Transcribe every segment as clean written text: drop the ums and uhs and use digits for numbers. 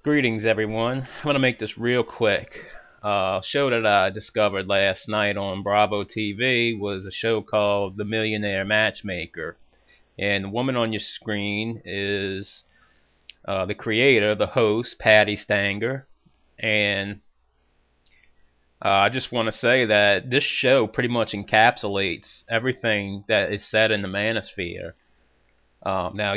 Greetings, everyone. I'm going to make this real quick. Show that I discovered last night on Bravo TV was a show called The Millionaire Matchmaker. And the woman on your screen is the creator, the host, Patti Stanger. And I just want to say that this show pretty much encapsulates everything that is said in the manosphere. Now,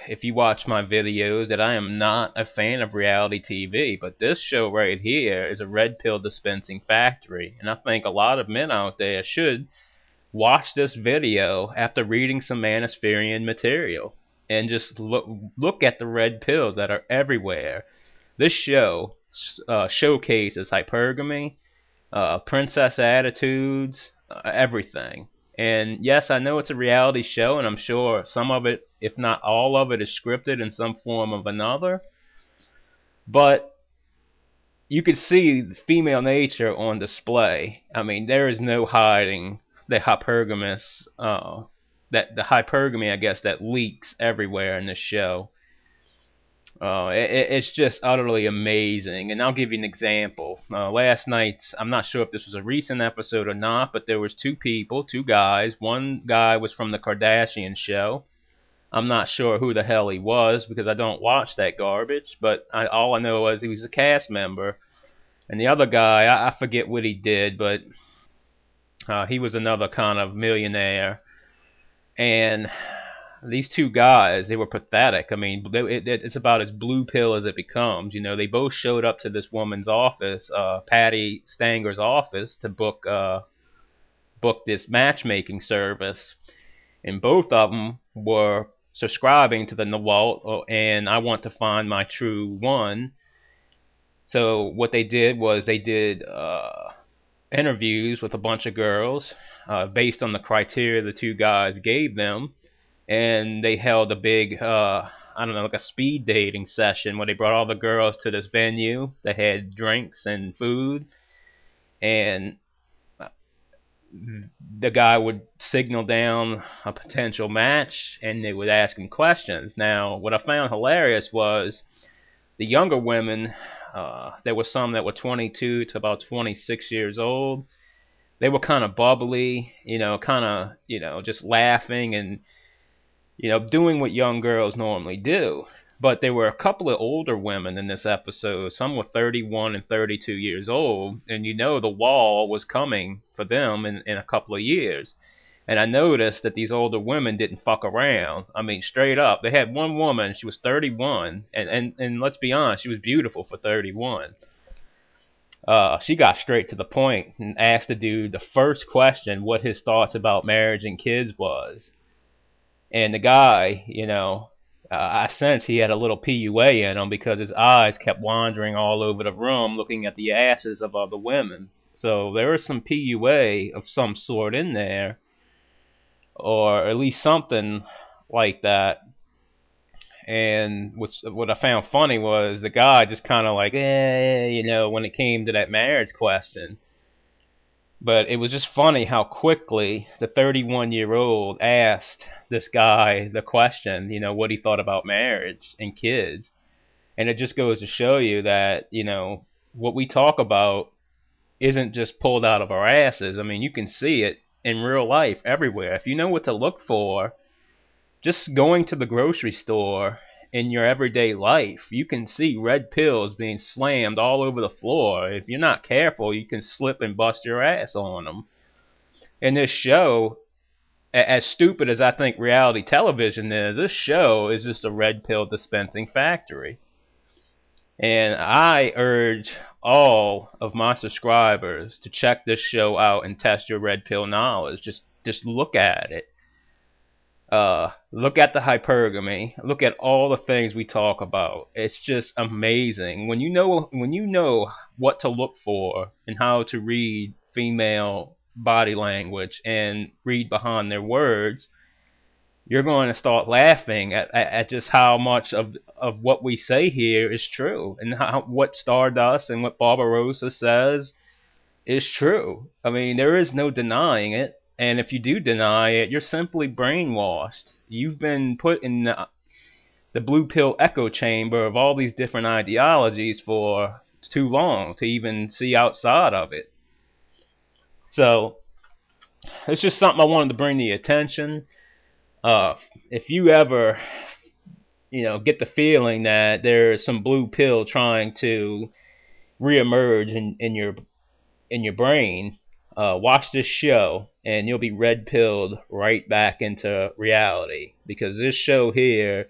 if you watch my videos, that I am not a fan of reality TV, but this show right here is a red pill dispensing factory, and I think a lot of men out there should watch this video after reading some Manospherian material and just look at the red pills that are everywhere. This show showcases hypergamy, princess attitudes, everything. And yes, I know it's a reality show, and I'm sure some of it, if not all of it, is scripted in some form of another. But you could see the female nature on display. I mean, there is no hiding the hypergamous, that the hypergamy, I guess, that leaks everywhere in this show. It's just utterly amazing. And I'll give you an example. Last night, I'm not sure if this was a recent episode or not, but there was two people, two guys. One guy was from the Kardashian show. I'm not sure who the hell he was because I don't watch that garbage, but all I know was he was a cast member. And the other guy, I forget what he did, but he was another kind of millionaire. And these two guys, they were pathetic. I mean, it's about as blue pill as it becomes. They both showed up to this woman's office, Patti Stanger's office, to book this matchmaking service, and both of them were subscribing to the Nawalt and I Want to Find My True One. So what they did was they did interviews with a bunch of girls based on the criteria the two guys gave them, and they held a big, I don't know, like a speed dating session where they brought all the girls to this venue. They had drinks and food, and the guy would signal down a potential match, and they would ask him questions. Now, what I found hilarious was the younger women. There were some that were 22 to about 26 years old. They were kind of bubbly, just laughing and doing what young girls normally do. But there were a couple of older women in this episode. Some were 31 and 32 years old, and the wall was coming for them in a couple of years. And I noticed that these older women didn't fuck around. I mean, straight up. They had one woman, she was 31, and let's be honest, she was beautiful for 31. She got straight to the point and asked the dude the first question what his thoughts about marriage and kids was. And the guy, I sensed he had a little PUA in him because his eyes kept wandering all over the room looking at the asses of other women. So there was some PUA of some sort in there, or at least something like that. And what I found funny was the guy just kind of like, when it came to that marriage question. But it was just funny how quickly the 31-year-old asked this guy the question, what he thought about marriage and kids. And it just goes to show you that, what we talk about isn't just pulled out of our asses. I mean, you can see it in real life everywhere. If you know what to look for, just going to the grocery store in your everyday life, you can see red pills being slammed all over the floor. If you're not careful, you can slip and bust your ass on them. And this show, as stupid as I think reality television is, this show is just a red pill dispensing factory. And I urge all of my subscribers to check this show out and test your red pill knowledge. Just look at it. Look at the hypergamy. Look at all the things we talk about. It's just amazing when you know what to look for and how to read female body language and read behind their words. You're going to start laughing at just how much of what we say here is true, and what Stardust and what Barbarossa says is true. I mean, there is no denying it. And if you do deny it, you're simply brainwashed. You've been put in the blue pill echo chamber of all these different ideologies for too long to even see outside of it. So it's just something I wanted to bring to your attention. If you ever, get the feeling that there's some blue pill trying to reemerge in your brain, watch this show and you'll be red pilled right back into reality. Because this show here,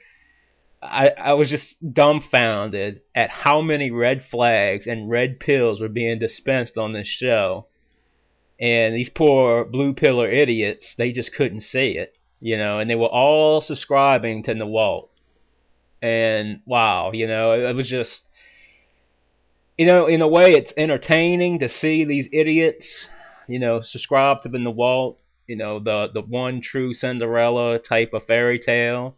I was just dumbfounded at how many red flags and red pills were being dispensed on this show. And these poor blue pillar idiots, they just couldn't see it, and they were all subscribing to Nawalt. And wow, it was just, in a way, it's entertaining to see these idiots, subscribe to the Nawalt, the one true Cinderella type of fairy tale.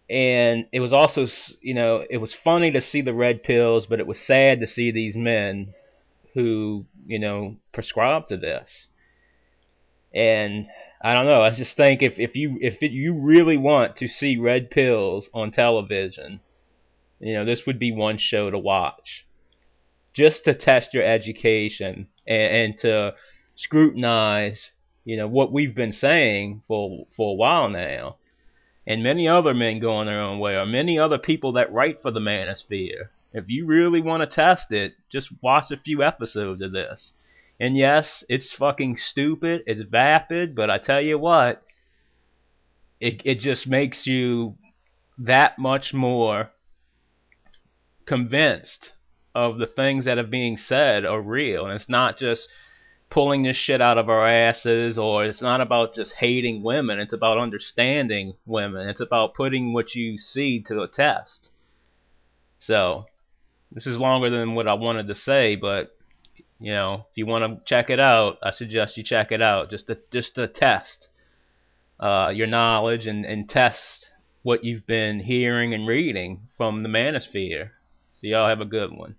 And it was also, it was funny to see the red pills, but it was sad to see these men who, prescribe to this. And I don't know, I just think if you really want to see red pills on television, this would be one show to watch. Just to test your education and to scrutinize, what we've been saying for a while now. And many other men going their own way, or many other people that write for the Manosphere. If you really want to test it, just watch a few episodes of this. And yes, it's fucking stupid, it's vapid, but I tell you what, it just makes you that much more convinced of the things that are being said are real. And it's not just pulling this shit out of our asses, or it's not about just hating women. It's about understanding women. It's about putting what you see to a test. So this is longer than what I wanted to say, but if you want to check it out, I suggest you check it out just to test your knowledge and test what you've been hearing and reading from the Manosphere. So y'all have a good one.